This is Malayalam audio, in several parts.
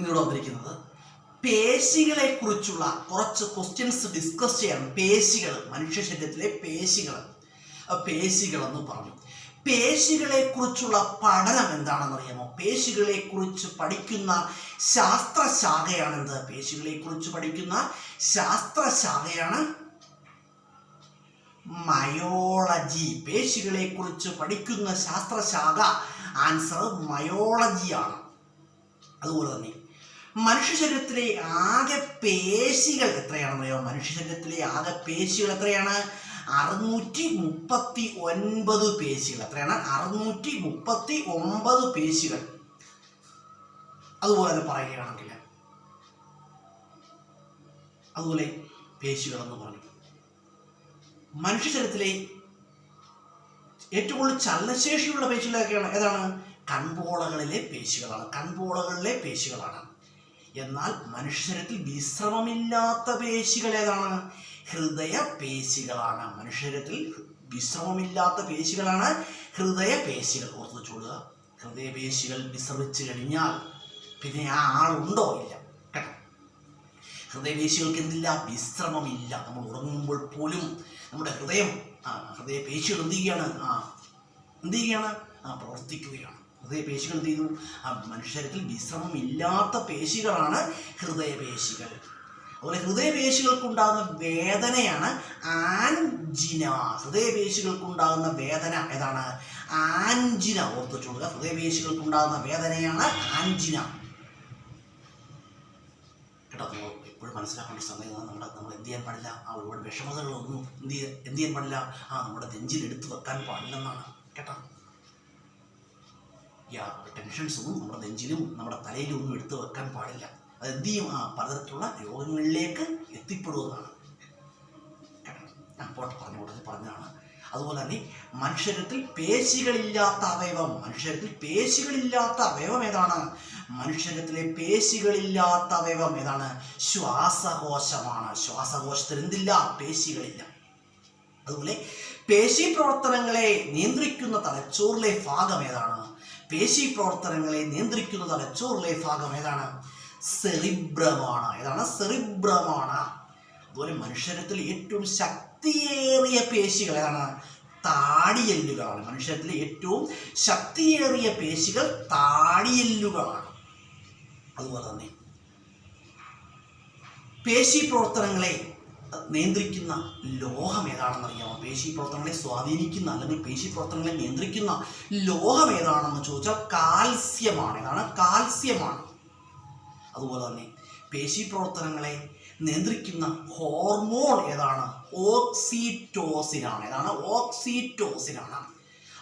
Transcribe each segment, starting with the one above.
ഇന്നിവിടെ വന്നിരിക്കുന്നത് പേശികളെ കുറിച്ചുള്ള കുറച്ച് ക്വസ്റ്റ്യൻസ് ഡിസ്കസ് ചെയ്യണം. പേശികൾ, മനുഷ്യ ശരീരത്തിലെ പേശികൾ എന്ന് പറഞ്ഞു. പേശികളെ കുറിച്ചുള്ള പഠനം എന്താണെന്ന് അറിയാമോ? പേശികളെ കുറിച്ച് പഠിക്കുന്ന ശാസ്ത്രശാഖയാണെന്ത്? പേശികളെ കുറിച്ച് പഠിക്കുന്ന ശാസ്ത്രശാഖയാണ് മയോളജി. പേശികളെ കുറിച്ച് പഠിക്കുന്ന ശാസ്ത്രശാഖ ആൻസർ മയോളജിയാണ്. അതുപോലെ തന്നെ മനുഷ്യ ശരീരത്തിലെ ആകെ പേശികൾ എത്രയാണെന്ന് അറിയാമോ? മനുഷ്യ ശരീരത്തിലെ ആകെ പേശികൾ എത്രയാണ്? 639 പേശികൾ. എത്രയാണ്? 639 പേശികൾ. അതുപോലെ തന്നെ പറയുകയാണെങ്കിൽ അതുപോലെ പേശികൾ എന്ന് പറഞ്ഞു. മനുഷ്യ ശരീരത്തിലെ ഏറ്റവും കൂടുതൽ ചലനശേഷിയുള്ള പേശികളൊക്കെയാണ് ഏതാണ്? കൺപോളകളിലെ പേശികളാണ്. എന്നാൽ മനുഷ്യ ശരീരത്തിൽ വിശ്രമമില്ലാത്ത പേശികൾ ഏതാണ്? ഹൃദയ പേശികളാണ്. മനുഷ്യ ശരീരത്തിൽ വിശ്രമമില്ലാത്ത പേശികളാണ് ഹൃദയ പേശികൾ. ഓർത്ത് വെച്ചോളുക. ഹൃദയപേശികൾ വിശ്രമിച്ചു കഴിഞ്ഞാൽ പിന്നെ ആ ആളുണ്ടോ? ഇല്ല കേട്ടോ. ഹൃദയപേശികൾക്ക് എന്തില്ല? വിശ്രമമില്ല. നമ്മൾ ഉറങ്ങുമ്പോൾ പോലും നമ്മുടെ ഹൃദയപേശികൾ എന്ത് ചെയ്യുകയാണ്? പ്രവർത്തിക്കുകയാണ്. ഹൃദയപേശികൾ എന്ത് ചെയ്യുന്നു? മനുഷ്യ ശരീരത്തിൽ വിശ്രമമില്ലാത്ത പേശികളാണ് ഹൃദയപേശികൾ. അതുപോലെ ഹൃദയപേശികൾക്കുണ്ടാകുന്ന വേദനയാണ് ആൻജിന. ഹൃദയപേശികൾക്കുണ്ടാകുന്ന വേദന ഏതാണ്? ആൻജിന. ഓർത്ത് വെച്ചോളുക. ഹൃദയപേശികൾക്കുണ്ടാകുന്ന വേദനയാണ് ആൻജിന. കേട്ടോ. എപ്പോഴും മനസ്സിലാക്കേണ്ട സമയം നമ്മൾ എന്ത് ചെയ്യാൻ പാടില്ല? ഒരുപാട് വിഷമതകളൊന്നും എന്ത് ചെയ്യാൻ പാടില്ല? നമ്മുടെ നെഞ്ചിൽ എടുത്തു വെക്കാൻ പാടില്ലെന്നാണ് കേട്ടോ. ടെൻഷൻസൊന്നും നമ്മുടെ നെഞ്ചിലും നമ്മുടെ തലയിലും ഒന്നും എടുത്തു വെക്കാൻ പാടില്ല. അത് എന്ത് ചെയ്യും? പലതരത്തിലുള്ള രോഗങ്ങളിലേക്ക് എത്തിപ്പെടുന്നതാണ് കേട്ടോ. ഞാൻ പറഞ്ഞതാണ്. അതുപോലെ തന്നെ മനുഷ്യരത്തിൽ പേശികളില്ലാത്ത അവയവം ഏതാണ്? മനുഷ്യരത്തിലെ പേശികളില്ലാത്ത അവയവം ഏതാണ്? ശ്വാസകോശമാണ്. ശ്വാസകോശത്തിൽ എന്തില്ല? പേശികളില്ല. അതുപോലെ പേശി പ്രവർത്തനങ്ങളെ നിയന്ത്രിക്കുന്ന തലച്ചോറിലെ ഭാഗം ഏതാണ്? സെറിബ്രമാണ്. അതുപോലെ മനുഷ്യരത്തിൽ ഏറ്റവും ശക്തിയേറിയ പേശികൾ ഏതാണ്? താടിയെല്ലുകളാണ്. മനുഷ്യരത്തിലെ ഏറ്റവും ശക്തിയേറിയ പേശികൾ താടിയെല്ലുകളാണ്. അതുപോലെ തന്നെ പേശി പ്രവർത്തനങ്ങളെ നിയന്ത്രിക്കുന്ന ലോഹം ഏതാണെന്ന് അറിയാമോ? പേശി പ്രവർത്തനങ്ങളെ സ്വാധീനിക്കുന്ന അല്ലെങ്കിൽ പേശി പ്രവർത്തനങ്ങളെ നിയന്ത്രിക്കുന്ന ലോഹം ഏതാണെന്ന് ചോദിച്ചാൽ കാൽസ്യമാണ്. കാൽസ്യമാണ്. അതുപോലെ തന്നെ പേശി പ്രവർത്തനങ്ങളെ നിയന്ത്രിക്കുന്ന ഹോർമോൺ ഏതാണ്? ഓക്സിറ്റോസിനാണ്. ഓക്സിറ്റോസിനാണ്.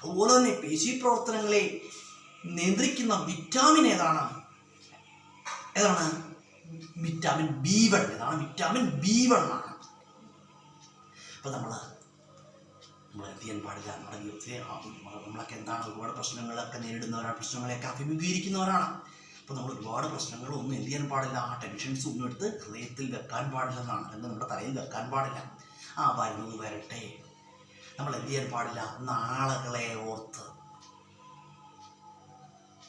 അതുപോലെ തന്നെ പേശി പ്രവർത്തനങ്ങളെ നിയന്ത്രിക്കുന്ന വിറ്റാമിൻ ഏതാണ്? Vitamin B1. വിറ്റാമിൻ B1 ആണ്. അപ്പോൾ നമ്മൾ എന്ത് ചെയ്യാൻ പാടില്ല? നമ്മുടെ ജീവിതത്തിലെ നമ്മളൊക്കെ എന്താണ് ഒരുപാട് പ്രശ്നങ്ങളൊക്കെ നേരിടുന്നവരാണ്, പ്രശ്നങ്ങളെയൊക്കെ അഭിമുഖീകരിക്കുന്നവരാണ്. അപ്പോൾ നമ്മൾ ഒരുപാട് പ്രശ്നങ്ങളൊന്നും എന്ത് ചെയ്യാൻ പാടില്ല? ടെൻഷൻസ് ഒന്നും എടുത്ത് ഹൃദയത്തിൽ വെക്കാൻ പാടില്ലെന്നാണ്. അല്ലെങ്കിൽ നമ്മുടെ തലയിൽ വെക്കാൻ പാടില്ല. വരുന്നത് വരട്ടെ. നമ്മൾ എന്ത് ചെയ്യാൻ പാടില്ല? നാളുകളെ ഓർത്ത്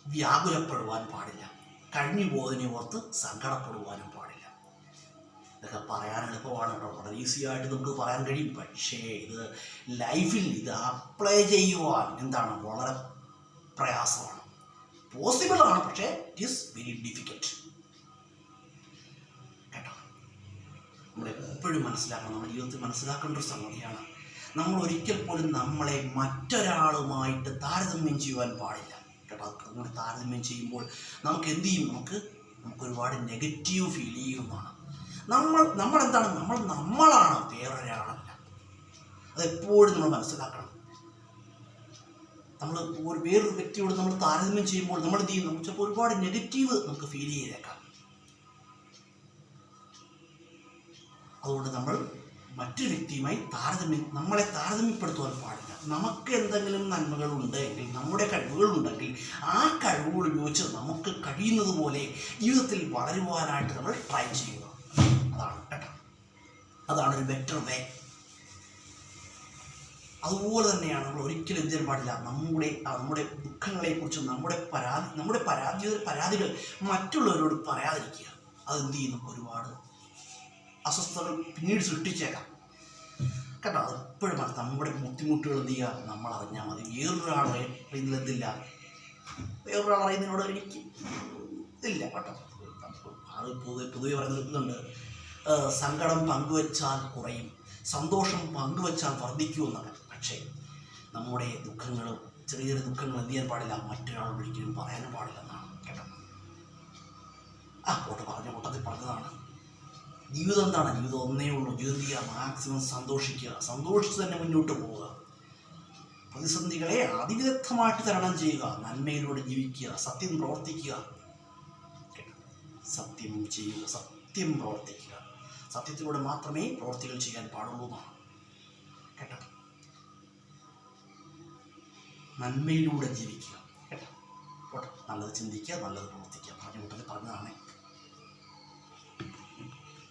വ്യാകുലപ്പെടുവാൻ പാടില്ല. കഴിഞ്ഞു പോയതിനെ ഓർത്ത് സങ്കടപ്പെടുവാനും പാടില്ല. ഇതൊക്കെ പറയാൻ എളുപ്പമാണ് കേട്ടോ. വളരെ ഈസി ആയിട്ട് നമുക്ക് പറയാൻ കഴിയും. പക്ഷേ ഇത് ലൈഫിൽ അപ്ലൈ ചെയ്യുവാൻ വളരെ പ്രയാസമാണ്. പോസിബിൾ ആണ്, പക്ഷേ ഇറ്റ് ഈസ് വെരി ഡിഫിക്കൽട്ട് കേട്ടോ. നമ്മളെപ്പോഴും മനസ്സിലാക്കണം, നമ്മുടെ ജീവിതത്തിൽ മനസ്സിലാക്കേണ്ട ഒരു സംഗതിയാണ്. നമ്മൾ ഒരിക്കൽ പോലും നമ്മളെ മറ്റൊരാളുമായിട്ട് താരതമ്യം ചെയ്യുവാൻ പാടില്ല കേട്ടോ. അങ്ങനെ താരതമ്യം ചെയ്യുമ്പോൾ നമുക്ക് എന്ത് ചെയ്യും? നമുക്ക് ഒരുപാട് നെഗറ്റീവ് ഫീൽ ചെയ്യുന്നതാണ്. നമ്മളെന്താണ്? നമ്മളാണ്, വേറൊരാളല്ല. അതെപ്പോഴും നമ്മൾ മനസ്സിലാക്കണം. നമ്മൾ വേറൊരു വ്യക്തിയോട് നമ്മൾ താരതമ്യം ചെയ്യുമ്പോൾ നമ്മൾ എന്ത് ചെയ്യും? നമുക്ക് ചിലപ്പോൾ ഒരുപാട് നെഗറ്റീവ് നമുക്ക് ഫീൽ ചെയ്തേക്കാം. അതുകൊണ്ട് നമ്മൾ മറ്റൊരു വ്യക്തിയുമായി നമ്മളെ താരതമ്യപ്പെടുത്തുവാൻ പാടില്ല. നമുക്ക് എന്തെങ്കിലും നന്മകളുണ്ടെങ്കിൽ, നമ്മുടെ കഴിവുകളുണ്ടെങ്കിൽ ആ കഴിവുകൾ ഉപയോഗിച്ച് നമുക്ക് കഴിയുന്നത് പോലെ ജീവിതത്തിൽ വളരുവാനായിട്ട് നമ്മൾ ട്രൈ ചെയ്യുക. അതാണ് കേട്ടോ. അതാണ് ഒരു ബെറ്റർ വേ. അതുപോലെ തന്നെയാണ് നമ്മൾ ഒരിക്കലും എന്ത് ചെയ്യാൻ പാടില്ല, നമ്മുടെ ദുഃഖങ്ങളെക്കുറിച്ചും നമ്മുടെ പരാതികൾ മറ്റുള്ളവരോട് പറയാതിരിക്കുക. അതെന്ത് ചെയ്യുന്നു, ഒരുപാട് അസ്വസ്ഥതകൾ പിന്നീട് സൃഷ്ടിച്ചേക്കാം കേട്ടോ. അതെപ്പോഴും നമ്മുടെ ബുദ്ധിമുട്ടുകൾ എന്ത് ചെയ്യുക, നമ്മൾ അറിഞ്ഞാൽ മതി. വേറൊരാളെ ഇതിലെന്തില്ല, വേറൊരാൾ അറിയുന്നതിനോട് എനിക്ക് ഇല്ല കേട്ടോ. അത് പൊതുവെ പറയുന്നുണ്ട്, സങ്കടം പങ്കുവെച്ചാൽ കുറയും, സന്തോഷം പങ്കുവെച്ചാൽ വർദ്ധിക്കുമെന്നൊക്കെ. പക്ഷേ നമ്മുടെ ദുഃഖങ്ങളും ചെറിയ ചെറിയ ദുഃഖങ്ങൾ എന്ത് ചെയ്യാൻ പാടില്ല, മറ്റൊരാളോട് ഒരിക്കലും പറയാനും പാടില്ലെന്നാണ് കേട്ടോ. കൂട്ടത്തിൽ പറഞ്ഞതാണ്. ജീവിതം എന്താണ്, ജീവിതം ഒന്നേ ഉള്ളൂ. ജീവിതം ചെയ്യുക, മാക്സിമം സന്തോഷിക്കുക, സന്തോഷിച്ച് തന്നെ മുന്നോട്ട് പോവുക, പ്രതിസന്ധികളെ അതിവിദഗ്ധമായിട്ട് തരണം ചെയ്യുക, നന്മയിലൂടെ ജീവിക്കുക, സത്യം പ്രവർത്തിക്കുക, സത്യം ചെയ്യുക, സത്യം പ്രവർത്തിക്കുക. സത്യത്തിലൂടെ മാത്രമേ പ്രവർത്തികൾ ചെയ്യാൻ പാടുള്ളൂ എന്നാണ് കേട്ടോ. നന്മയിലൂടെ ജീവിക്കുക കേട്ടോ. നല്ലത് ചിന്തിക്കുക, നല്ലത് പ്രവർത്തിക്കുക. പറഞ്ഞ കൂട്ടത്തിൽ പറഞ്ഞ